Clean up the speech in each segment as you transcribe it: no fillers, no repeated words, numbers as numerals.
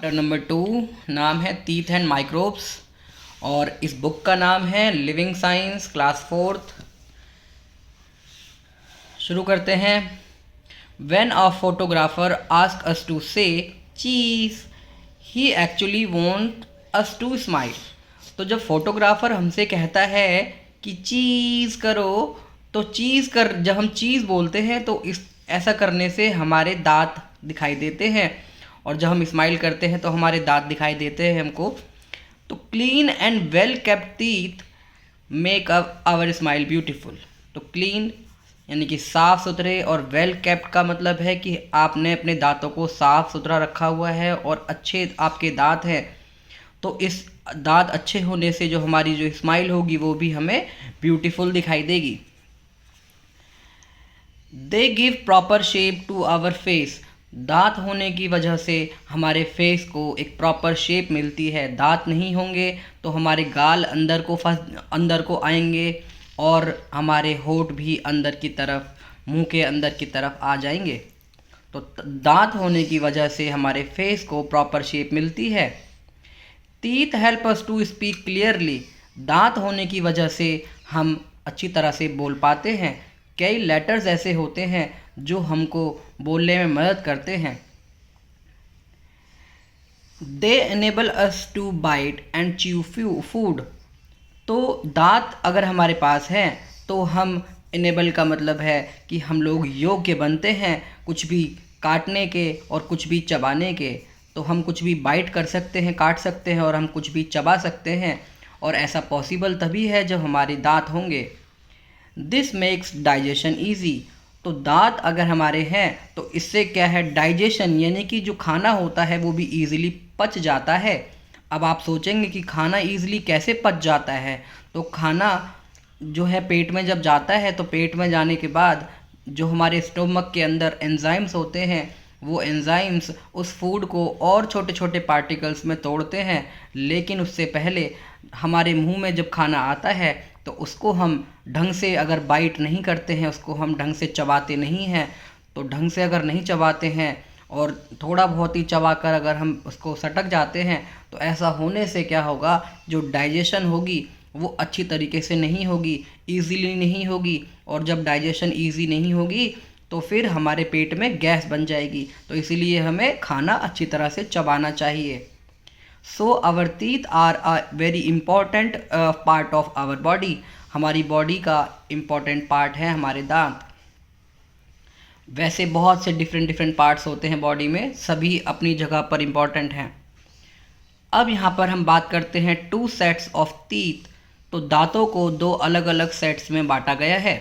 Chapter number 2 नाम है teeth and microbes और इस बुक का नाम है लिविंग साइंस क्लास 4th। शुरू करते हैं। When a photographer ask us to say cheese he actually want us to smile. तो जब फोटोग्राफर हमसे कहता है कि चीज़ करो तो जब हम चीज़ बोलते हैं तो इस ऐसा करने से हमारे दांत दिखाई देते हैं और जब हम स्माइल करते हैं तो हमारे दांत दिखाई देते हैं हमको। तो clean and well kept teeth make our smile beautiful. तो क्लीन यानी कि साफ़ सुथरे और वेल केप्ट का मतलब है कि आपने अपने दांतों को साफ़ सुथरा रखा हुआ है और अच्छे आपके दांत हैं। तो इस दांत अच्छे होने से जो हमारी जो स्माइल होगी वो भी हमें ब्यूटीफुल दिखाई देगी। They give proper shape to our face. दांत होने की वजह से हमारे फेस को एक प्रॉपर शेप मिलती है। दांत नहीं होंगे तो हमारे गाल अंदर को आएंगे और हमारे होंठ भी अंदर की तरफ, मुंह के अंदर की तरफ आ जाएंगे। तो दांत होने की वजह से हमारे फेस को प्रॉपर शेप मिलती है। Teeth help us to speak clearly. दांत होने की वजह से हम अच्छी तरह से बोल पाते हैं। कई लेटर्स ऐसे होते हैं जो हमको बोलने में मदद करते हैं। They enable us to bite and chew food. तो दांत अगर हमारे पास हैं तो हम इनेबल का मतलब है कि हम लोग योग्य बनते हैं कुछ भी काटने के और कुछ भी चबाने के। तो हम कुछ भी बाइट कर सकते हैं, काट सकते हैं और हम कुछ भी चबा सकते हैं और ऐसा पॉसिबल तभी है जब हमारे दांत होंगे। This makes digestion easy. तो दांत अगर हमारे हैं तो इससे क्या है, डाइजेशन यानी कि जो खाना होता है वो भी ईज़िली पच जाता है। अब आप सोचेंगे कि खाना ईज़िली कैसे पच जाता है। तो खाना जो है पेट में जब जाता है तो पेट में जाने के बाद जो हमारे स्टोमक के अंदर एंजाइम्स होते हैं वो एंजाइम्स उस फूड को और छोटे छोटे पार्टिकल्स में तोड़ते हैं। लेकिन उससे पहले हमारे मुंह में जब खाना आता है तो उसको हम ढंग से अगर बाइट नहीं करते हैं, उसको हम ढंग से चबाते नहीं हैं। तो ढंग से अगर नहीं चबाते हैं और थोड़ा बहुत ही चबाकर अगर हम उसको सटक जाते हैं तो ऐसा होने से क्या होगा, जो डाइजेशन होगी वो अच्छी तरीके से नहीं होगी, ईज़िली नहीं होगी। और जब डाइजेशन ईज़ी नहीं होगी तो फिर हमारे पेट में गैस बन जाएगी। तो इसीलिए हमें खाना अच्छी तरह से चबाना चाहिए। So our teeth are a very important part of our body. हमारी बॉडी का इम्पॉर्टेंट पार्ट है हमारे दांत। वैसे बहुत से डिफरेंट पार्ट्स होते हैं बॉडी में, सभी अपनी जगह पर इम्पॉर्टेंट हैं। अब यहाँ पर हम बात करते हैं 2 सेट्स ऑफ टीथ। तो दांतों को 2 अलग अलग सेट्स में बांटा गया है।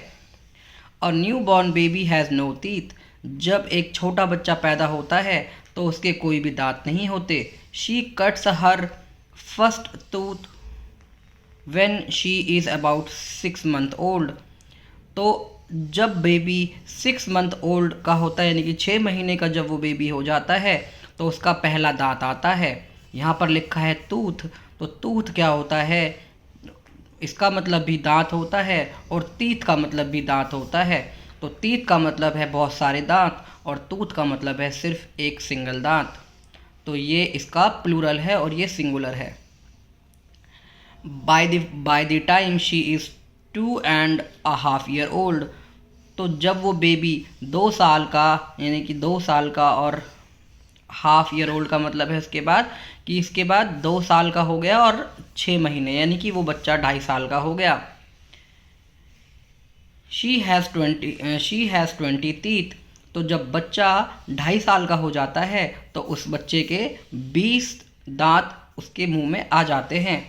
और new born baby has no teeth. जब एक छोटा बच्चा पैदा होता है तो उसके कोई भी दांत नहीं होते। She cuts her first tooth when she is about 6 month old. तो जब बेबी 6 मंथ ओल्ड का होता है यानी कि 6 महीने का जब वो बेबी हो जाता है तो उसका पहला दांत आता है। यहाँ पर लिखा है टूथ। तो टूथ क्या होता है, इसका मतलब भी दांत होता है और टीथ का मतलब भी दांत होता है। तो टीथ का मतलब है बहुत सारे दांत और टूथ का मतलब है सिर्फ एक सिंगल दांत। तो ये इसका प्लूरल है और ये सिंगुलर है। By the time she is 2.5 year old. तो जब वो बेबी 2 साल का यानी कि 2 साल का और हाफ ईयर ओल्ड का मतलब है इसके बाद 2 साल का हो गया और 6 महीने यानी कि वो बच्चा 2.5 साल का हो गया। She has 20 teeth. तो जब बच्चा 2.5 साल का हो जाता है तो उस बच्चे के 20 दांत उसके मुंह में आ जाते हैं।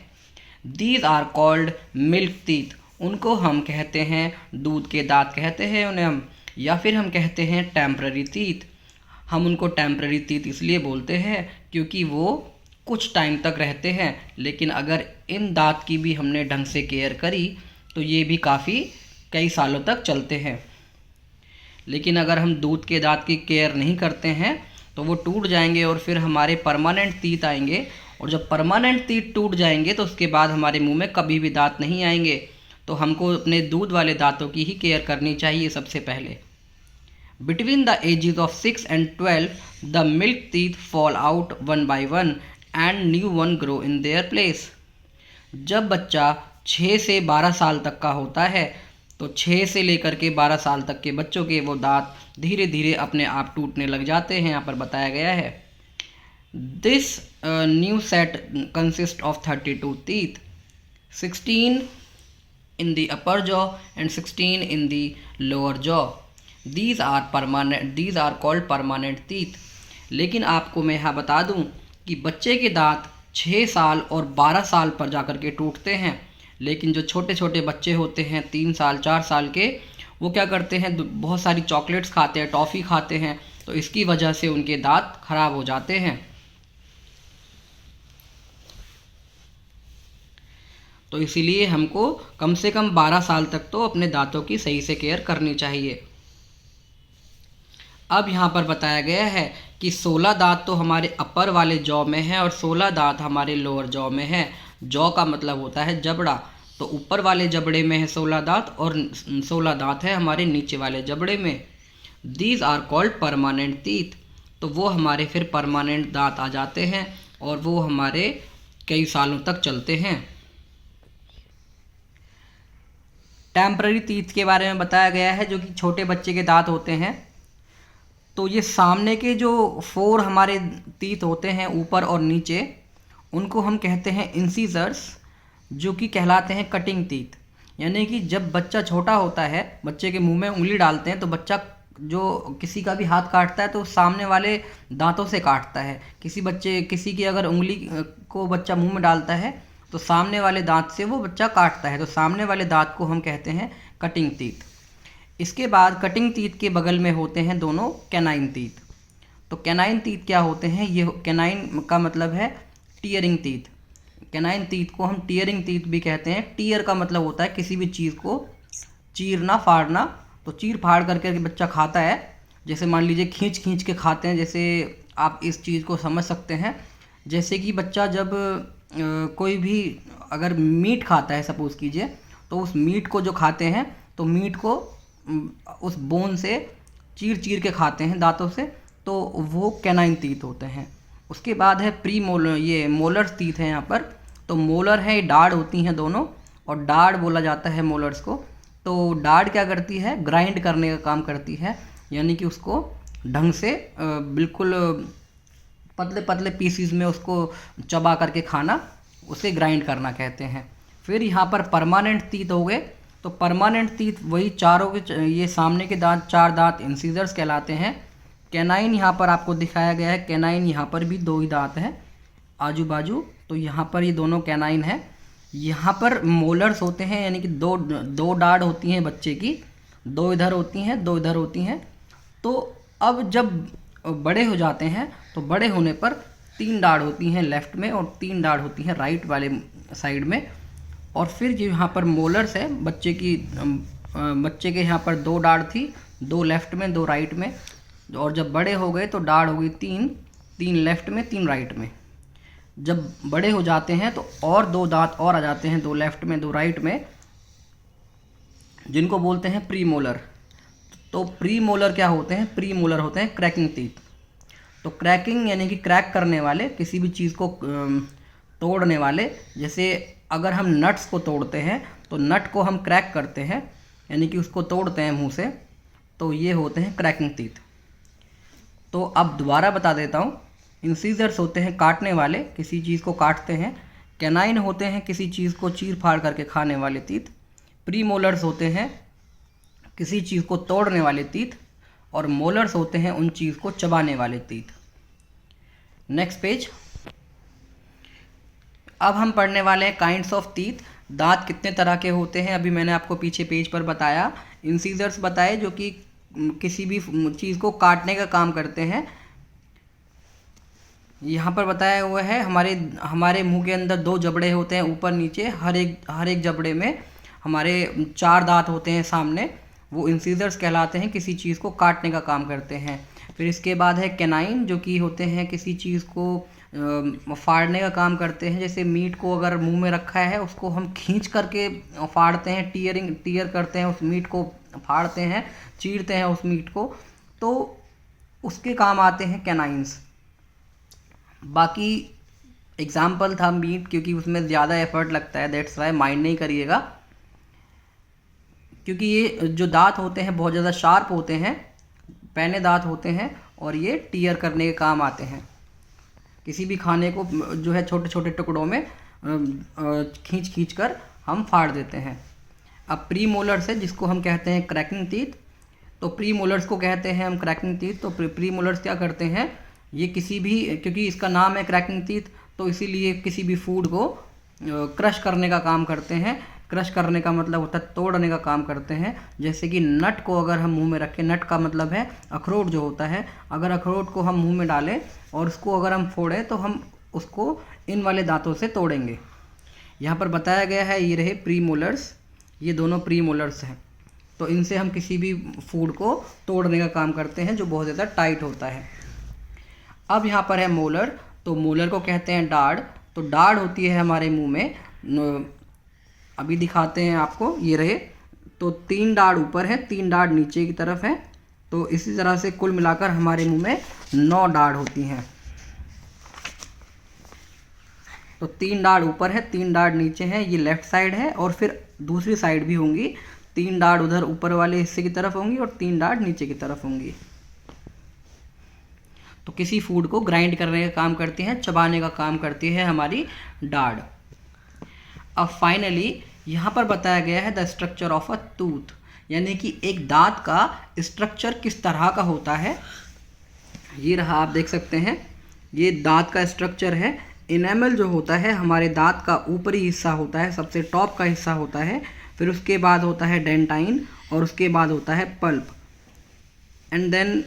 These are called milk teeth. उनको हम कहते हैं दूध के दांत कहते हैं उन्हें हम, या फिर हम कहते हैं टेम्पररी टीथ। हम उनको टेम्पररी टीथ इसलिए बोलते हैं क्योंकि वो कुछ टाइम तक रहते हैं। लेकिन अगर इन दांत की भी हमने ढंग से केयर करी तो ये भी कई सालों तक चलते हैं। लेकिन अगर हम दूध के दांत की केयर नहीं करते हैं तो वो टूट जाएंगे और फिर हमारे परमानेंट टीथ आएंगे। और जब परमानेंट टीथ टूट जाएंगे तो उसके बाद हमारे मुंह में कभी भी दांत नहीं आएंगे। तो हमको अपने दूध वाले दांतों की ही केयर करनी चाहिए सबसे पहले। Between the ages of 6 and 12, the milk teeth fall out one by one and new one grow in their place. जब बच्चा 6 से 12 साल तक का होता है तो 6 से लेकर के 12 साल तक के बच्चों के वो दांत धीरे धीरे अपने आप टूटने लग जाते हैं, यहाँ पर बताया गया है. This new set consist of 32 teeth, 16 in the upper jaw and 16 in the lower jaw. These are called permanent teeth. लेकिन आपको मैं यहाँ बता दूँ कि बच्चे के दांत 6 साल और 12 साल पर जाकर के टूटते हैं, लेकिन जो छोटे छोटे बच्चे होते हैं 3 साल 4 साल के, वो क्या करते हैं, बहुत सारी चॉकलेट्स खाते हैं, टॉफ़ी खाते हैं, तो इसकी वजह से उनके दांत खराब हो जाते हैं. तो इसीलिए हमको कम से कम 12 साल तक तो अपने दांतों की सही से केयर करनी चाहिए. अब यहाँ पर बताया गया है कि 16 दांत तो हमारे अपर वाले जॉ में है और 16 दांत हमारे लोअर जॉ में है. जॉ का मतलब होता है जबड़ा, तो ऊपर वाले जबड़े में है 16 दांत और 16 दांत है हमारे नीचे वाले जबड़े में. These are called permanent teeth. तो वो हमारे फिर परमानेंट दांत आ जाते हैं और वो हमारे कई सालों तक चलते हैं. टेम्पररी टीथ के बारे में बताया गया है, जो कि छोटे बच्चे के दांत होते हैं. तो ये सामने के जो 4 हमारे टीथ होते हैं ऊपर और नीचे, उनको हम कहते हैं इंसीजर्स, जो कि कहलाते हैं कटिंग टीथ. यानी कि जब बच्चा छोटा होता है, बच्चे के मुंह में उंगली डालते हैं, तो बच्चा जो किसी का भी हाथ काटता है तो सामने वाले दांतों से काटता है. किसी की अगर उंगली को बच्चा मुंह में डालता है तो सामने वाले दांत से वो बच्चा काटता है, तो सामने वाले दांत को हम कहते हैं कटिंग टीथ. इसके बाद कटिंग टीथ के बगल में होते हैं दोनों कैनाइन टीथ. तो कैनाइन टीथ क्या होते हैं, ये कैनाइन का मतलब है टीयरिंग टीथ. कैनाइन टीथ को हम टीयरिंग टीथ भी कहते हैं. टीयर का मतलब होता है किसी भी चीज़ को चीरना, फाड़ना. तो चीर फाड़ करके बच्चा खाता है, जैसे मान लीजिए खींच खींच के खाते हैं. जैसे आप इस चीज़ को समझ सकते हैं, जैसे कि बच्चा जब कोई भी अगर मीट खाता है सपोज़ कीजिए, तो उस मीट को जो खाते हैं तो मीट को उस बोन से चीर चीर के खाते हैं दांतों से, तो वो कैनाइन टीथ होते हैं. उसके बाद है प्री मोलर, ये मोलर्स टीथ हैं यहाँ पर. तो मोलर है, डाढ़ होती हैं दोनों, और डाढ़ बोला जाता है मोलर्स को. तो डाढ़ क्या करती है, ग्राइंड करने का काम करती है, यानी कि उसको ढंग से बिल्कुल पतले पतले पीसीज में उसको चबा करके खाना, उसे ग्राइंड करना कहते हैं. फिर यहाँ पर परमानेंट टीथ हो गए. तो परमानेंट टीथ वही चारों के, ये सामने के दांत 4 दांत इंसीजर्स कहलाते हैं. कैनाइन यहाँ पर आपको दिखाया गया है. कैनाइन यहाँ पर भी 2 ही दांत हैं आजू बाजू, तो यहाँ पर ये दोनों कैनाइन है. यहाँ पर मोलर्स होते हैं, यानी कि दो डाढ़ होती हैं बच्चे की, 2 इधर होती हैं 2 इधर होती हैं. तो अब जब बड़े हो जाते हैं तो बड़े होने पर 3 डाढ़ होती हैं लेफ़्ट में और 3 डाढ़ होती हैं राइट वाले साइड में. और फिर जो यहाँ पर मोलर्स है बच्चे के यहाँ पर 2 डाढ़ थी, 2 लेफ़्ट में 2 राइट में. और जब बड़े हो गए तो डाढ़ हो गई 3 लेफ़्ट में 3 राइट में. जब बड़े हो जाते हैं तो और 2 दांत और आ जाते हैं, 2 लेफ़्ट में 2 राइट में, जिनको बोलते हैं प्री मोलर. तो प्री मोलर क्या होते हैं, प्री मोलर होते हैं क्रैकिंग टीथ. तो क्रैकिंग यानी कि क्रैक करने वाले, किसी भी चीज़ को तोड़ने वाले. जैसे अगर हम नट्स को तोड़ते हैं तो नट को हम क्रैक करते हैं, यानी कि उसको तोड़ते हैं मुंह से, तो ये होते हैं क्रैकिंग टीथ. तो अब दोबारा बता देता हूँ. इंसीजर्स होते हैं काटने वाले, किसी चीज़ को काटते हैं. कैनाइन होते हैं किसी चीज़ को चीर फाड़ करके खाने वाले टीथ. प्री मोलर्स होते हैं किसी चीज़ को तोड़ने वाले टीथ. और मोलर्स होते हैं उन चीज़ को चबाने वाले टीथ. Next page. अब हम पढ़ने वाले हैं काइंड्स ऑफ टीथ. दांत कितने तरह के होते हैं अभी मैंने आपको पीछे पेज पर बताया. इंसीजर्स बताए जो कि किसी भी चीज़ को काटने का काम करते हैं. यहाँ पर बताया हुआ है हमारे मुंह के अंदर 2 जबड़े होते हैं ऊपर नीचे. हर एक जबड़े में हमारे 4 दांत होते हैं सामने, वो इंसीजर्स कहलाते हैं, किसी चीज़ को काटने का काम करते हैं. फिर इसके बाद है कैनाइन, जो कि होते हैं किसी चीज़ को फाड़ने का काम करते हैं. जैसे मीट को अगर मुंह में रखा है उसको हम खींच करके फाड़ते हैं, टीयर करते हैं, उस मीट को फाड़ते हैं, चीरते हैं उस मीट को. तो उसके काम आते हैं कैनाइन्स। बाकी एग्जाम्पल था मीट, क्योंकि उसमें ज़्यादा एफर्ट लगता है, दैट्स वाई माइंड नहीं करिएगा, क्योंकि ये जो दांत होते हैं बहुत ज़्यादा शार्प होते हैं, पैने दांत होते हैं, और ये टीयर करने के काम आते हैं। किसी भी खाने को जो है छोटे छोटे टुकड़ों में खींच खींच कर हम फाड़ देते हैं। अब प्री मोलर्स है जिसको हम कहते हैं क्रैकिंग टीथ, तो प्री मोलर्स को कहते हैं हम क्रैकिंग टीथ। तो प्री मोलर्स क्या करते हैं, ये किसी भी, क्योंकि इसका नाम है क्रैकिंग टीथ, तो इसीलिए किसी भी फूड को क्रश करने का काम करते हैं। क्रश करने का मतलब होता है तोड़ने का काम करते हैं। जैसे कि नट को अगर हम मुंह में रखें, नट का मतलब है अखरोट जो होता है, अगर अखरोट को हम मुंह में डालें और उसको अगर हम फोड़ें तो हम उसको इन वाले दांतों से तोड़ेंगे। यहाँ पर बताया गया है ये रहे प्री मोलर्स, ये दोनों प्री मोलर्स हैं। तो इनसे हम किसी भी फूड को तोड़ने का काम करते हैं जो बहुत ज़्यादा टाइट होता है। अब यहाँ पर है मोलर, तो मोलर को कहते हैं डाढ़। तो डाढ़ होती है हमारे मुंह में, अभी दिखाते हैं आपको, ये रहे। तो 3 डाढ़ ऊपर है, 3 डाढ़ नीचे की तरफ है। तो इसी तरह से कुल मिलाकर हमारे मुंह में 9 डाढ़ होती हैं। तो 3 डाढ़ ऊपर है, 3 डाढ़ नीचे हैं, ये लेफ्ट साइड है, और फिर दूसरी साइड भी होंगी। 3 डाढ़ उधर ऊपर वाले हिस्से की तरफ होंगी और 3 डाढ़ नीचे की तरफ होंगी। तो किसी फूड को ग्राइंड करने का काम करती हैं, चबाने का काम करती है हमारी डाढ़। अब फाइनली यहाँ पर बताया गया है the structure of a tooth, यानी कि एक दांत का स्ट्रक्चर किस तरह का होता है। ये रहा, आप देख सकते हैं, ये दांत का स्ट्रक्चर है। इनेमल जो होता है हमारे दांत का ऊपरी हिस्सा होता है, सबसे टॉप का हिस्सा होता है। फिर उसके बाद होता है डेंटाइन, और उसके बाद होता है पल्प, एंड देन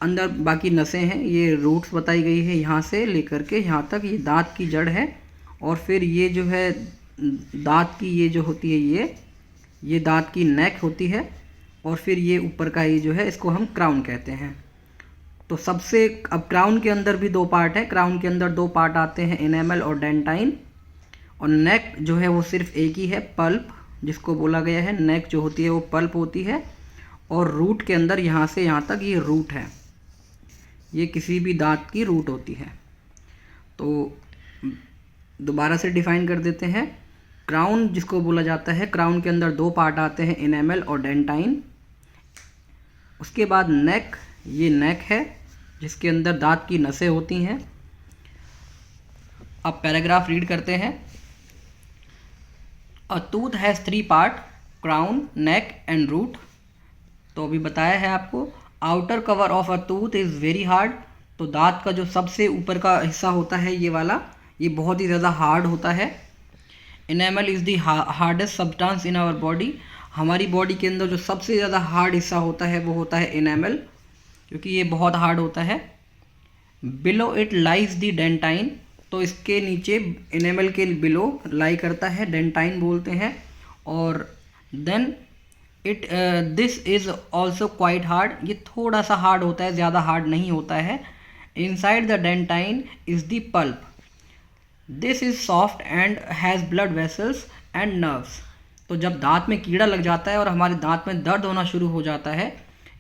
अंदर बाकी नसें हैं। ये रूट्स बताई गई है, यहाँ से लेकर के यहाँ तक ये दांत की जड़ है। और फिर ये जो है दांत की ये जो होती है ये दांत की नेक होती है। और फिर ये ऊपर का ये जो है इसको हम क्राउन कहते हैं। तो सबसे, अब क्राउन के अंदर भी 2 पार्ट है, क्राउन के अंदर 2 पार्ट आते हैं, इनेमल और डेंटाइन। और नेक जो है वो सिर्फ एक ही है, पल्प, जिसको बोला गया है। नेक जो होती है वो पल्प होती है। और रूट के अंदर यहाँ से यहाँ तक ये रूट है, ये किसी भी दांत की रूट होती है। तो दोबारा से डिफाइन कर देते हैं। क्राउन जिसको बोला जाता है, क्राउन के अंदर 2 पार्ट आते हैं, इनेमल और डेंटाइन। उसके बाद नेक, ये नेक है जिसके अंदर दांत की नसें होती हैं। अब पैराग्राफ रीड करते हैं। A tooth has 3 part, crown, neck and root. तो अभी बताया है आपको। Outer cover of a tooth is very hard. तो दांत का जो सबसे ऊपर का हिस्सा होता है ये वाला, ये बहुत ही ज़्यादा हार्ड होता है। Enamel is the hardest substance in our body. हमारी बॉडी के अंदर जो सबसे ज़्यादा हार्ड हिस्सा होता है वो होता है इनेमल, क्योंकि ये बहुत हार्ड होता है। Below it lies the dentine. तो इसके नीचे, इनेमल के बिलो लाई करता है, डेंटाइन बोलते हैं। और then this is also quite hard. ये थोड़ा सा हार्ड होता है, ज़्यादा हार्ड नहीं होता है। Inside the dentine is the pulp. This is soft and has blood vessels and nerves. तो जब दांत में कीड़ा लग जाता है और हमारे दांत में दर्द होना शुरू हो जाता है,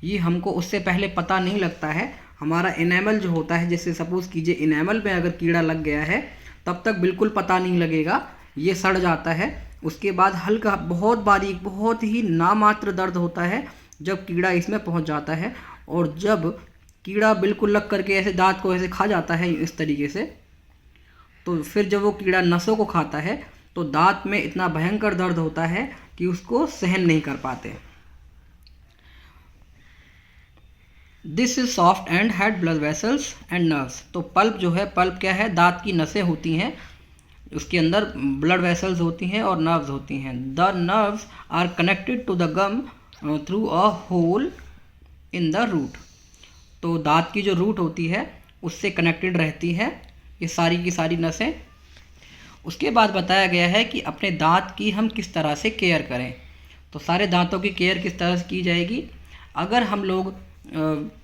ये हमको उससे पहले पता नहीं लगता है। हमारा इनेमल जो होता है, जैसे सपोज़ कीजिए इनेमल में अगर कीड़ा लग गया है, तब तक बिल्कुल पता नहीं लगेगा, ये सड़ जाता है। उसके बाद हल्का, बहुत बारीक, बहुत ही नामात्र दर्द होता है जब कीड़ा इसमें पहुंच जाता है। और जब कीड़ा बिल्कुल लग करके ऐसे दांत को ऐसे खा जाता है इस तरीके से, तो फिर जब वो कीड़ा नसों को खाता है तो दांत में इतना भयंकर दर्द होता है कि उसको सहन नहीं कर पाते। This is soft and had blood vessels and nerves. तो पल्प जो है, पल्प क्या है, दांत की नसें होती हैं, उसके अंदर ब्लड वेसल्स होती हैं और नर्व्स होती हैं। The nerves are connected to the gum through a hole in the root. तो दांत की जो रूट होती है उससे कनेक्टेड रहती है ये सारी की सारी नसें। उसके बाद बताया गया है कि अपने दांत की हम किस तरह से केयर करें। तो सारे दांतों की केयर किस तरह से की जाएगी। अगर हम लोग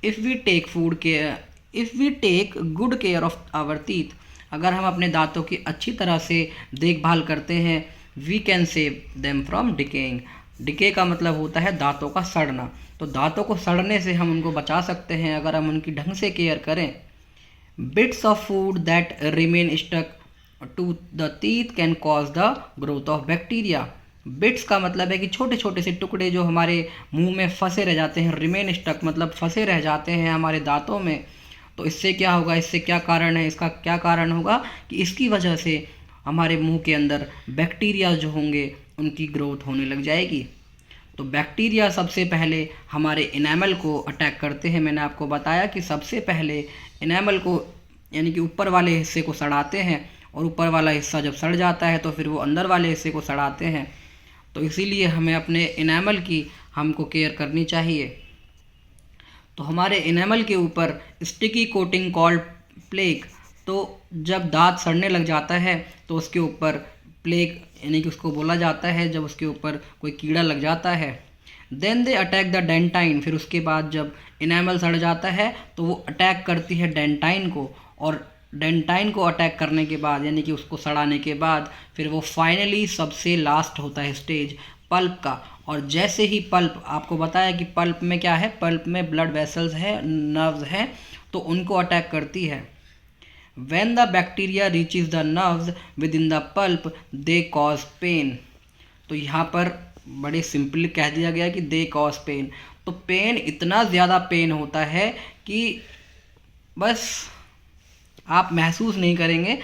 if we take good care of our teeth, अगर हम अपने दांतों की अच्छी तरह से देखभाल करते हैं, we can save them from decaying. Decay का मतलब होता है दांतों का सड़ना। तो दांतों को सड़ने से हम उनको बचा सकते हैं अगर हम उनकी ढंग से केयर करें। Bits of food that remain stuck to the teeth can cause the growth of bacteria. Bits का मतलब है कि छोटे छोटे से टुकड़े जो हमारे मुंह में फंसे रह जाते हैं, रिमेन स्टक मतलब फंसे रह जाते हैं हमारे दांतों में। तो इससे क्या होगा, इससे क्या कारण है, इसका क्या कारण होगा कि इसकी वजह से हमारे मुंह के अंदर बैक्टीरिया जो होंगे उनकी ग्रोथ होने लग जाएगी। तो बैक्टीरिया सबसे पहले हमारे इनेमल को अटैक करते हैं। मैंने आपको बताया कि सबसे पहले इनेमल को यानी कि ऊपर वाले हिस्से को सड़ाते हैं, और ऊपर वाला हिस्सा जब सड़ जाता है तो फिर वो अंदर वाले हिस्से को सड़ाते हैं। तो इसीलिए हमें अपने इनेमल की हमको केयर करनी चाहिए। तो हमारे इनेमल के ऊपर स्टिकी कोटिंग कॉल्ड प्लेक, तो जब दांत सड़ने लग जाता है तो उसके ऊपर प्लेक यानी कि उसको बोला जाता है जब उसके ऊपर कोई कीड़ा लग जाता है। Then they attack the dentine, फिर उसके बाद जब इनेमल सड़ जाता है तो वो अटैक करती है डेंटाइन को, और डेंटाइन को अटैक करने के बाद यानी कि उसको सड़ाने के बाद फिर वो फाइनली सबसे लास्ट होता है स्टेज पल्प का। और जैसे ही पल्प, आपको बताया कि पल्प में क्या है, पल्प में ब्लड वेसल्स है, नर्व्स हैं, तो उनको अटैक करती है। When the bacteria reaches the nerves within the pulp, they cause pain. तो यहाँ पर बड़े सिंपल कह दिया गया कि they cause pain। तो पेन, इतना ज़्यादा पेन होता है कि बस आप महसूस नहीं करेंगे।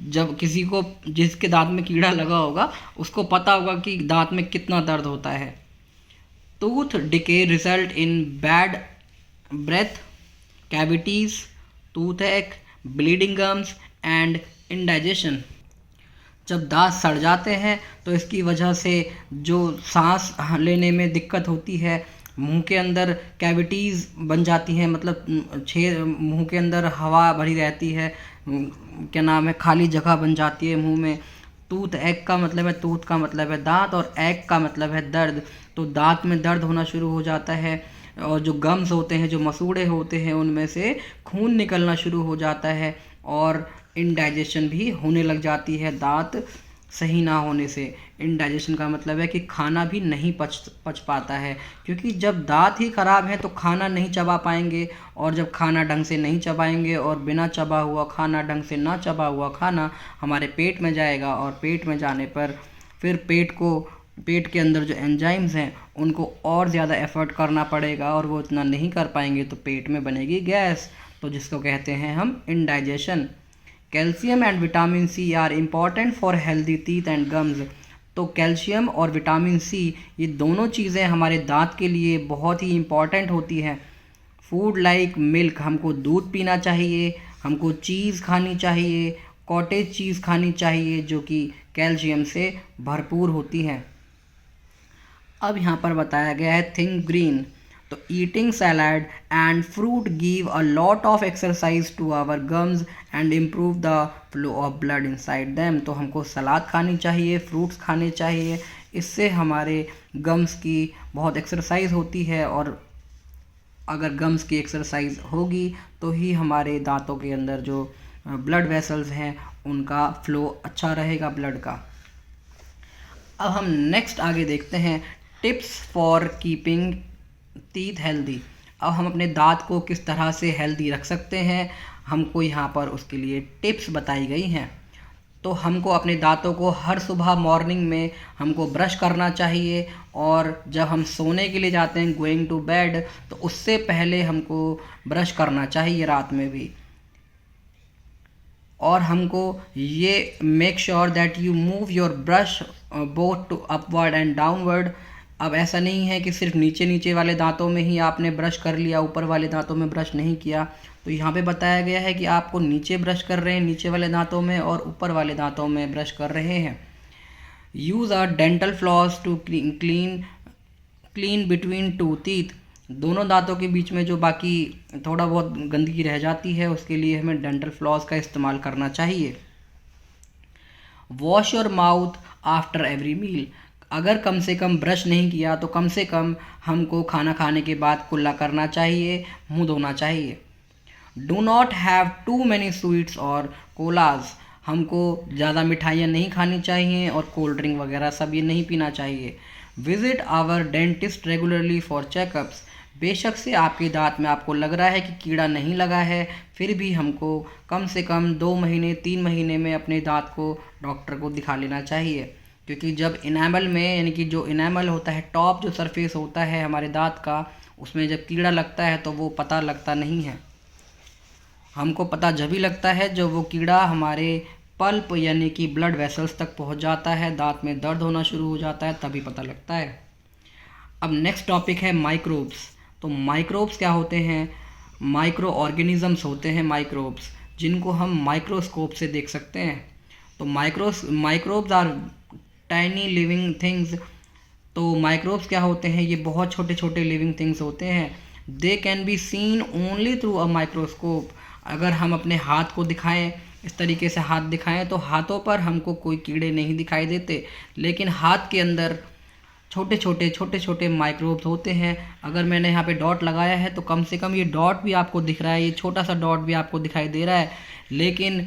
जब किसी को, जिसके दांत में कीड़ा लगा होगा, उसको पता होगा कि दांत में कितना दर्द होता है। Tooth decay result in bad breath, cavities, toothache, bleeding gums and indigestion. जब दांत सड़ जाते हैं तो इसकी वजह से जो सांस लेने में दिक्कत होती है, मुंह के अंदर कैविटीज़ बन जाती हैं, मतलब छेद, मुंह के अंदर हवा भरी रहती है, क्या नाम है, खाली जगह बन जाती है मुंह में। टूथ एग का मतलब है, टूथ का मतलब है दांत, और एग का मतलब है दर्द। तो दांत में दर्द होना शुरू हो जाता है, और जो गम्स होते हैं, जो मसूड़े होते हैं, उनमें से खून निकलना शुरू हो जाता है, और इंडाइजेशन भी होने लग जाती है दांत सही ना होने से। इंडाइजेशन का मतलब है कि खाना भी नहीं पच पाता है, क्योंकि जब दांत ही ख़राब है तो खाना नहीं चबा पाएंगे, और जब खाना ढंग से नहीं चबाएंगे और बिना चबा हुआ खाना, ढंग से ना चबा हुआ खाना हमारे पेट में जाएगा, और पेट में जाने पर फिर पेट के अंदर जो एंजाइम्स हैं उनको और ज़्यादा एफर्ट करना पड़ेगा, और वो इतना नहीं कर पाएंगे तो पेट में बनेगी गैस, तो जिसको कहते हैं हम indigestion. Calcium and vitamin C are important for healthy teeth and gums. तो कैल्शियम और विटामिन सी, ये दोनों चीज़ें हमारे दांत के लिए बहुत ही इम्पॉर्टेंट होती हैं। फूड लाइक मिल्क, हमको दूध पीना चाहिए, हमको चीज़ खानी चाहिए, कॉटेज चीज़ खानी चाहिए जो कि कैल्शियम से भरपूर होती हैं। अब यहाँ पर बताया गया है थिंक ग्रीन। तो eating salad and fruit give a lot of exercise to our gums and improve the flow of blood inside them. तो हमको सलाद खानी चाहिए, फ्रूट्स खाने चाहिए, इससे हमारे गम्स की बहुत एक्सरसाइज होती है, और अगर गम्स की एक्सरसाइज होगी तो ही हमारे दांतों के अंदर जो ब्लड वेसल्स हैं उनका फ्लो अच्छा रहेगा ब्लड का। अब हम नेक्स्ट आगे देखते हैं tips for keeping teeth healthy. अब हम अपने दांत को किस तरह से हेल्दी रख सकते हैं, हमको यहाँ पर उसके लिए टिप्स बताई गई हैं। तो हमको अपने दांतों को हर सुबह मॉर्निंग में हमको ब्रश करना चाहिए, और जब हम सोने के लिए जाते हैं गोइंग टू बेड, तो उससे पहले हमको ब्रश करना चाहिए रात में भी। और हमको ये make sure that you move your brush both to upward and downward. अब ऐसा नहीं है कि सिर्फ नीचे नीचे वाले दांतों में ही आपने ब्रश कर लिया, ऊपर वाले दांतों में ब्रश नहीं किया। तो यहाँ पे बताया गया है कि आपको नीचे ब्रश कर रहे हैं नीचे वाले दांतों में, और ऊपर वाले दांतों में ब्रश कर रहे हैं। Use a dental floss to clean between two teeth. दोनों दांतों के बीच में जो बाकी थोड़ा बहुत गंदगी रह जाती है उसके लिए हमें डेंटल फ्लॉस का इस्तेमाल करना चाहिए। Wash your mouth after every meal. अगर कम से कम ब्रश नहीं किया तो कम से कम हमको खाना खाने के बाद कुल्ला करना चाहिए, मुंह धोना चाहिए। Do not have too many sweets और कोलाज। हमको ज़्यादा मिठाइयाँ नहीं खानी चाहिए और कोल्ड ड्रिंक वगैरह सब ये नहीं पीना चाहिए। Visit our dentist regularly for checkups. बेशक से आपके दांत में आपको लग रहा है कि कीड़ा नहीं लगा है, फिर भी हमको कम से कम 2 महीने 3 महीने में अपने दांत को डॉक्टर को दिखा लेना चाहिए, क्योंकि जब इनेमल में, यानी कि जो इनेमल होता है, टॉप जो सरफेस होता है हमारे दांत का, उसमें जब कीड़ा लगता है तो वो पता लगता नहीं है। हमको पता जब भी लगता है जब वो कीड़ा हमारे पल्प यानी कि ब्लड वेसल्स तक पहुंच जाता है, दांत में दर्द होना शुरू हो जाता है, तभी पता लगता है। अब नेक्स्ट टॉपिक है माइक्रोब्स। तो माइक्रोब्स क्या होते हैं? माइक्रो ऑर्गेनिजम्स होते हैं माइक्रोब्स, जिनको हम माइक्रोस्कोप से देख सकते हैं। तो microbes are tiny living things. तो माइक्रोब्स क्या होते हैं? ये बहुत छोटे छोटे लिविंग थिंग्स होते हैं। They can be seen only through a microscope. अगर हम अपने हाथ को दिखाएं, इस तरीके से हाथ दिखाएं, तो हाथों पर हमको कोई कीड़े नहीं दिखाई देते, लेकिन हाथ के अंदर छोटे छोटे माइक्रोब्स होते हैं। अगर मैंने यहाँ पे डॉट लगाया है तो कम से कम ये डॉट भी आपको दिख रहा है, ये छोटा सा डॉट भी आपको दिखाई दे रहा है, लेकिन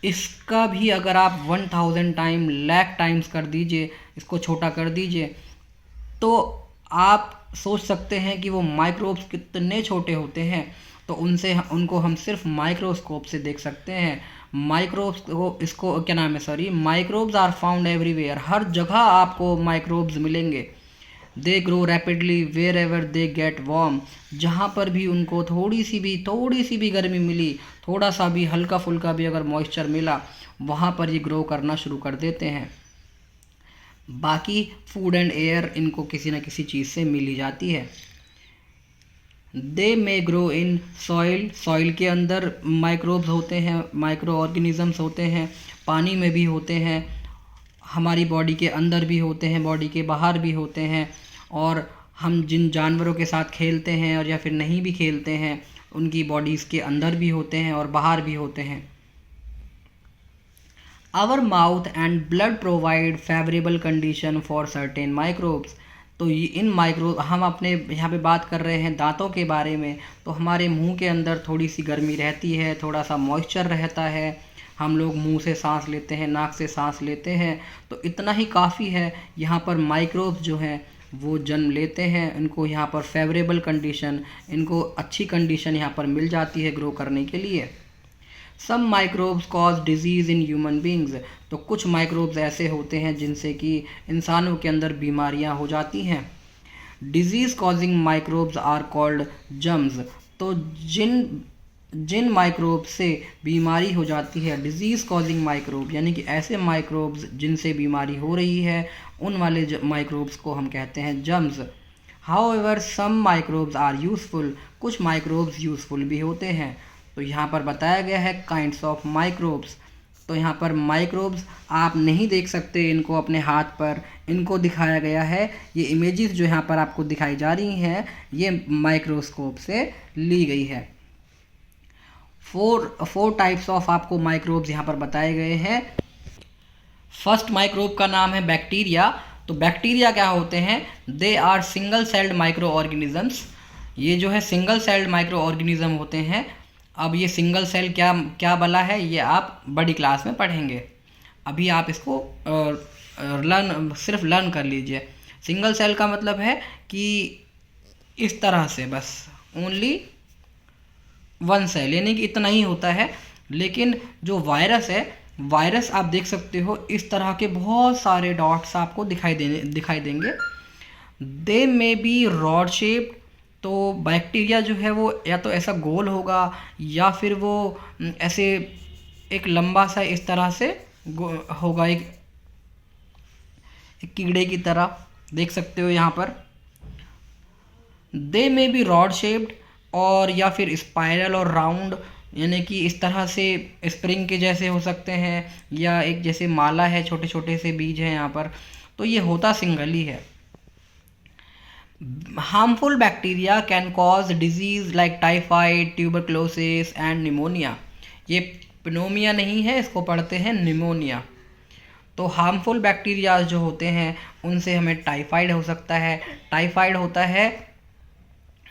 इसका भी अगर आप 1000 टाइम लाख टाइम्स कर दीजिए, इसको छोटा कर दीजिए, तो आप सोच सकते हैं कि वो माइक्रोब्स कितने छोटे होते हैं। तो उनको हम सिर्फ माइक्रोस्कोप से देख सकते हैं। माइक्रोब्स को, इसको क्या नाम है, sorry, microbes are found everywhere. हर जगह आपको माइक्रोब्स मिलेंगे। They grow rapidly wherever they get warm. जहाँ पर भी उनको थोड़ी सी भी गर्मी मिली, थोड़ा सा भी हल्का फुल्का भी अगर मॉइस्चर मिला, वहाँ पर ये ग्रो करना शुरू कर देते हैं। बाकी फूड एंड एयर इनको किसी न किसी चीज़ से मिल ही जाती है। They may grow in soil. Soil के अंदर माइक्रोब्स होते हैं, माइक्रो ऑर्गेनिजम्स होते हैं। पानी में भी होते हैं, हमारी बॉडी के अंदर भी होते हैं, बॉडी के बाहर भी होते हैं। और हम जिन जानवरों के साथ खेलते हैं और या फिर नहीं भी खेलते हैं, उनकी बॉडीज़ के अंदर भी होते हैं और बाहर भी होते हैं। Our mouth and blood provide favourable condition for certain microbes. तो इन हम अपने यहाँ पे बात कर रहे हैं दांतों के बारे में। तो हमारे मुंह के अंदर थोड़ी सी गर्मी रहती है, थोड़ा सा मॉइस्चर रहता है, हम लोग मुंह से सांस लेते हैं, नाक से सांस लेते हैं, तो इतना ही काफ़ी है। यहाँ पर माइक्रोब्स जो हैं वो जन्म लेते हैं, इनको यहाँ पर फेवरेबल कंडीशन, इनको अच्छी कंडीशन यहाँ पर मिल जाती है ग्रो करने के लिए। Some microbes cause disease in human beings. तो कुछ माइक्रोब्स ऐसे होते हैं जिनसे कि इंसानों के अंदर बीमारियां हो जाती हैं। Disease causing microbes are called germs. तो जिन माइक्रोब से बीमारी हो जाती है, डिजीज़ कॉजिंग माइक्रोब यानी कि ऐसे माइक्रोब्स जिनसे बीमारी हो रही है, उन वाले माइक्रोब्स को हम कहते हैं germs. However some microbes are useful. कुछ माइक्रोब्स यूज़फुल भी होते हैं। तो यहाँ पर बताया गया है काइंड्स ऑफ माइक्रोब्स। तो यहाँ पर माइक्रोब्स आप नहीं देख सकते इनको अपने हाथ पर, इनको दिखाया गया है। ये इमेजेस जो यहाँ पर आपको दिखाई जा रही हैं, ये माइक्रोस्कोप से ली गई है। फोर टाइप्स ऑफ आपको माइक्रोब्स यहाँ पर बताए गए हैं। फर्स्ट माइक्रोब का नाम है बैक्टीरिया। तो बैक्टीरिया क्या होते हैं? They are single celled micro organisms. ये जो है सिंगल सेल्ड माइक्रो ऑर्गेनिज्म होते हैं। अब ये सिंगल सेल क्या भला है, ये आप बड़ी क्लास में पढ़ेंगे। अभी आप इसको सिर्फ लर्न कर लीजिए। सिंगल सेल का मतलब है कि इस तरह से बस ओनली वन सेल, यानी कि इतना ही होता है। लेकिन जो वायरस है, वायरस आप देख सकते हो इस तरह के बहुत सारे डॉट्स आपको दिखाई देंगे। दे मे बी रॉड शेप्ड। तो बैक्टीरिया जो है वो या तो ऐसा गोल होगा या फिर वो ऐसे एक लंबा सा इस तरह से होगा, एक कीड़े की तरह, देख सकते हो यहाँ पर। दे मे बी रॉड शेप्ड, और या फिर स्पाइरल और राउंड, यानी कि इस तरह से स्प्रिंग के जैसे हो सकते हैं, या एक जैसे माला है, छोटे छोटे से बीज हैं यहाँ पर। तो ये होता सिंगल ही है। Harmful bacteria can cause disease like typhoid, tuberculosis and pneumonia. ये pneumonia नहीं है, इसको पढ़ते हैं निमोनिया। तो हार्मफुल बैक्टीरिया जो होते हैं उनसे हमें टाइफाइड हो सकता है। टाइफाइड होता है,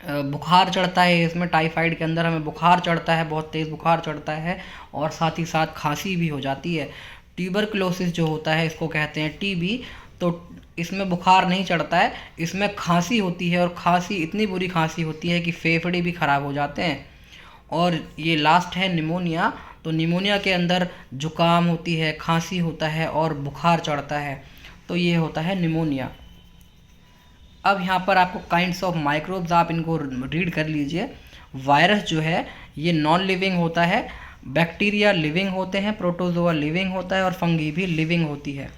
बुखार चढ़ता है इसमें, टाइफाइड के अंदर हमें बुखार चढ़ता है, बहुत तेज़ बुखार चढ़ता है, और साथ ही साथ खांसी भी हो जाती है। ट्यूबरक्लोसिस जो होता है इसको कहते हैं टीबी। तो इसमें बुखार नहीं चढ़ता है, इसमें खांसी होती है और खांसी इतनी बुरी खांसी होती है कि फेफड़े भी ख़राब हो जाते हैं। और ये लास्ट है निमोनिया। तो निमोनिया के अंदर जुकाम होती है, खांसी होता है और बुखार चढ़ता है, तो ये होता है निमोनिया। अब यहाँ पर आपको काइंड्स ऑफ माइक्रोब्स, आप इनको रीड कर लीजिए। वायरस जो है ये नॉन लिविंग होता है, बैक्टीरिया लिविंग होते हैं, प्रोटोजोआ लिविंग होता है और फंगी भी लिविंग होती है।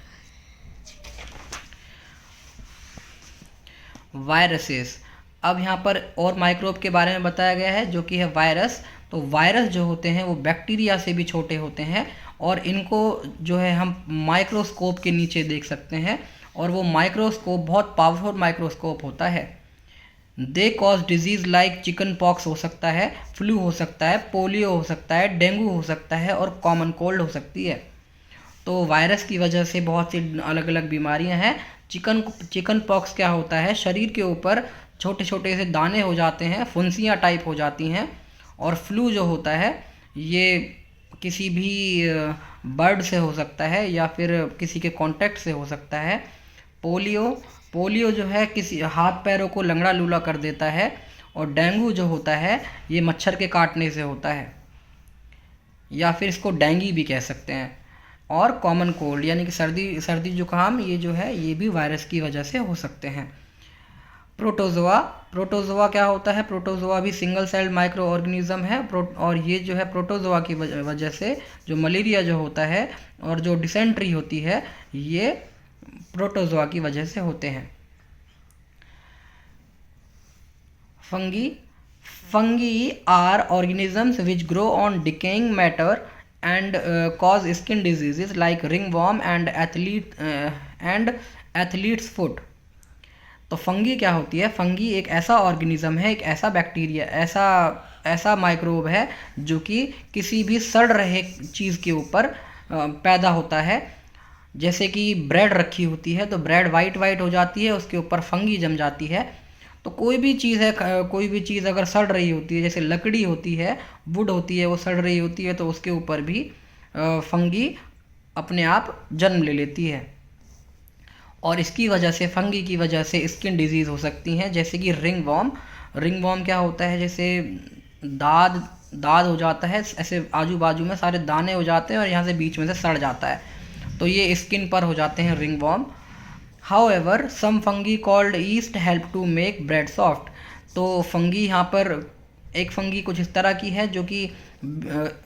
वायरसेस, अब यहाँ पर और माइक्रोब के बारे में बताया गया है जो कि है वायरस। तो वायरस जो होते हैं वो बैक्टीरिया से भी छोटे होते हैं और इनको जो है हम माइक्रोस्कोप के नीचे देख सकते हैं, और वो माइक्रोस्कोप बहुत पावरफुल माइक्रोस्कोप होता है। They cause disease like chicken pox हो सकता है, फ्लू हो सकता है, पोलियो हो सकता है, डेंगू हो सकता है और कॉमन कोल्ड हो सकती है। तो वायरस की वजह से बहुत सी अलग अलग बीमारियां हैं। चिकन पॉक्स क्या होता है, शरीर के ऊपर छोटे छोटे से दाने हो जाते हैं, फुंसियाँ टाइप हो जाती हैं। और फ्लू जो होता है ये किसी भी बर्ड से हो सकता है या फिर किसी के कांटेक्ट से हो सकता है। पोलियो जो है किसी हाथ पैरों को लंगड़ा लूला कर देता है। और डेंगू जो होता है ये मच्छर के काटने से होता है, या फिर इसको डेंगी भी कह सकते हैं। और कॉमन कोल्ड यानी कि सर्दी जुकाम, ये जो है ये भी वायरस की वजह से हो सकते हैं। प्रोटोजोआ क्या होता है, प्रोटोजोआ भी सिंगल सेल्ड माइक्रो ऑर्गेनिज्म है। और ये जो है प्रोटोजोआ की वजह से जो मलेरिया जो होता है और जो डिसेंट्री होती है ये प्रोटोजोआ की वजह से होते हैं। Fungi are organisms which grow on decaying matter and cause skin diseases like ringworm and athlete's foot। तो फंगी क्या होती है, फंगी एक ऐसा ऑर्गेनिज्म है, एक ऐसा बैक्टीरिया, ऐसा माइक्रोब है जो कि किसी भी सड़ रहे चीज़ के ऊपर पैदा होता है। जैसे कि ब्रेड रखी होती है तो ब्रेड वाइट हो जाती है, उसके ऊपर फंगी जम जाती है। तो कोई भी चीज़ अगर सड़ रही होती है, जैसे लकड़ी होती है, वुड होती है, वो सड़ रही होती है, तो उसके ऊपर भी फंगी अपने आप जन्म ले लेती है। और इसकी वजह से, फंगी की वजह से स्किन डिजीज़ हो सकती हैं, जैसे कि रिंगवॉर्म क्या होता है, जैसे दाद हो जाता है, ऐसे आजू बाजू में सारे दाने हो जाते हैं और यहाँ से बीच में से सड़ जाता है, तो ये स्किन पर हो जाते हैं ringworm. However, some fungi called yeast help to make bread soft। तो फंगी यहाँ पर एक फंगी कुछ इस तरह की है जो कि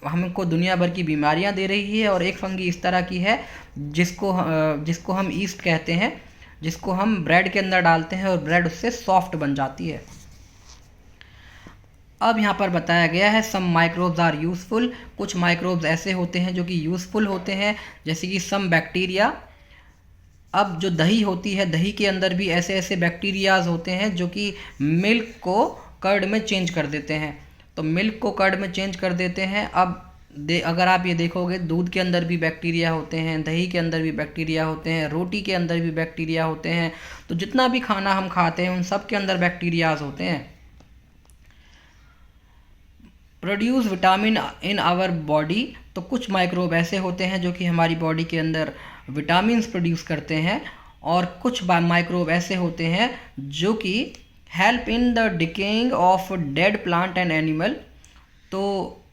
हमको दुनिया भर की बीमारियाँ दे रही है, और एक फंगी इस तरह की है जिसको हम ईस्ट कहते हैं, जिसको हम ब्रेड के अंदर डालते हैं और ब्रेड उससे सॉफ्ट बन जाती है। अब यहाँ पर बताया गया है सम माइक्रोब्स आर यूज़फुल। कुछ माइक्रोब्स ऐसे होते हैं जो कि यूज़फुल होते हैं, जैसे कि सम बैक्टीरिया। अब जो दही होती है, दही के अंदर भी ऐसे बैक्टीरियाज होते हैं जो कि मिल्क को कर्ड में चेंज कर देते हैं। तो मिल्क को कर्ड में चेंज कर देते हैं। अब अगर आप ये देखोगे, दूध के अंदर भी बैक्टीरिया होते हैं, दही के अंदर भी बैक्टीरिया होते हैं, रोटी के अंदर भी बैक्टीरिया होते हैं। तो जितना भी खाना हम खाते हैं उन सब के अंदर बैक्टीरियाज होते हैं। Produce vitamin in our body. तो कुछ माइक्रोब ऐसे होते हैं जो कि हमारी बॉडी के अंदर विटामिन्स प्रोड्यूस करते हैं, और कुछ माइक्रोब ऐसे होते हैं जो कि help in the decaying of dead plant and animal. तो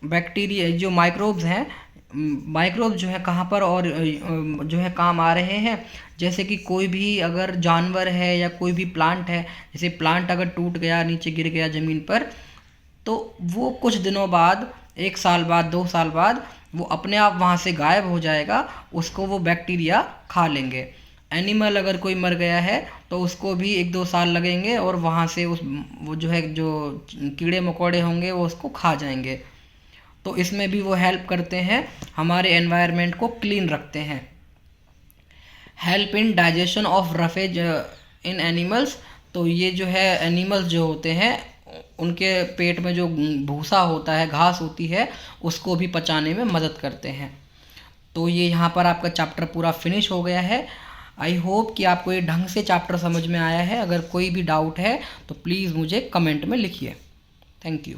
बैक्टीरिया जो माइक्रोब्स हैं, माइक्रोब जो है कहाँ पर और जो है काम आ रहे हैं, जैसे कि कोई भी अगर जानवर है या कोई भी प्लांट है, जैसे प्लांट अगर टूट गया, नीचे गिर गया ज़मीन पर, तो वो कुछ दिनों बाद, 1 साल बाद, 2 साल बाद वो अपने आप वहाँ से गायब हो जाएगा, उसको वो बैक्टीरिया खा लेंगे। एनिमल अगर कोई मर गया है तो उसको भी 1-2 साल लगेंगे और वहाँ से वो जो कीड़े मकोड़े होंगे वो उसको खा जाएंगे। तो इसमें भी वो हेल्प करते हैं, हमारे एनवायरनमेंट को क्लीन रखते हैं। Help in digestion of roughage in animals. तो ये जो है एनिमल्स जो होते हैं उनके पेट में जो भूसा होता है, घास होती है, उसको भी पचाने में मदद करते हैं। तो ये यहाँ पर आपका चैप्टर पूरा फिनिश हो गया है। आई होप कि आपको ये ढंग से चैप्टर समझ में आया है। अगर कोई भी डाउट है तो प्लीज़ मुझे कमेंट में लिखिए। Thank you.